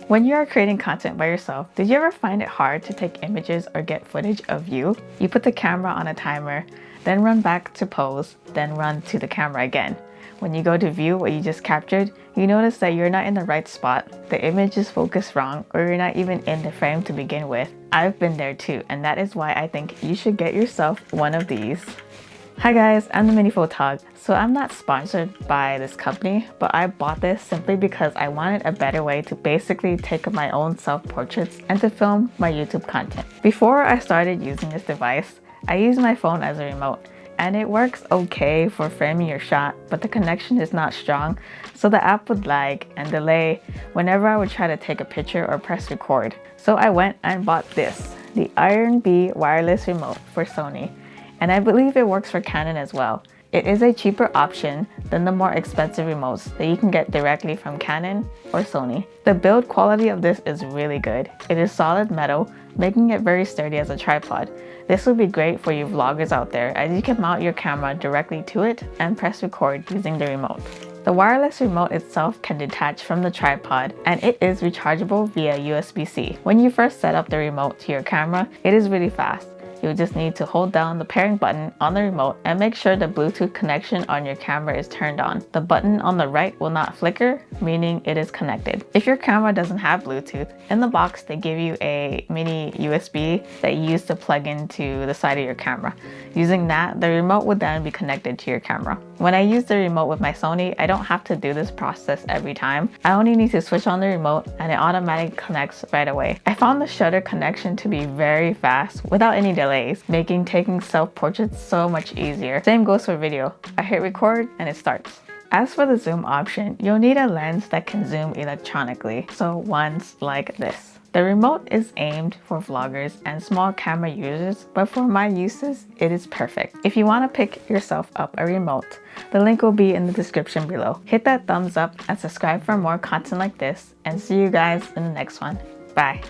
When you are creating content by yourself, did you ever find it hard to take images or get footage of you? You put the camera on a timer, then run back to pose, then run to the camera again. When you go to view what you just captured, you notice that you're not in the right spot, the image is focused wrong, or you're not even in the frame to begin with. I've been there too, and that is why I think you should get yourself one of these. Hi guys, I'm the Mini Photog. So I'm not sponsored by this company, but I bought this simply because I wanted a better way to basically take my own self-portraits and to film my YouTube content. Before I started using this device, I used my phone as a remote, and it works okay for framing your shot, but the connection is not strong, so the app would lag and delay whenever I would try to take a picture or press record. So I went and bought this, the Ironbee wireless remote for Sony. And I believe it works for Canon as well. It is a cheaper option than the more expensive remotes that you can get directly from Canon or Sony. The build quality of this is really good. It is solid metal, making it very sturdy as a tripod. This would be great for you vloggers out there, as you can mount your camera directly to it and press record using the remote. The wireless remote itself can detach from the tripod, and it is rechargeable via USB-C. When you first set up the remote to your camera, it is really fast. You'll just need to hold down the pairing button on the remote and make sure the Bluetooth connection on your camera is turned on. The button on the right will not flicker, meaning it is connected. If your camera doesn't have Bluetooth, in the box they give you a mini USB that you use to plug into the side of your camera. Using that, the remote would then be connected to your camera. When I use the remote with my Sony, I don't have to do this process every time. I only need to switch on the remote and it automatically connects right away. I found the shutter connection to be very fast without any delays, making taking self-portraits so much easier. Same goes for video. I hit record and it starts. As for the zoom option, you'll need a lens that can zoom electronically, so ones like this. The remote is aimed for vloggers and small camera users, but for my uses, it is perfect. If you want to pick yourself up a remote, the link will be in the description below. Hit that thumbs up and subscribe for more content like this, and see you guys in the next one. Bye.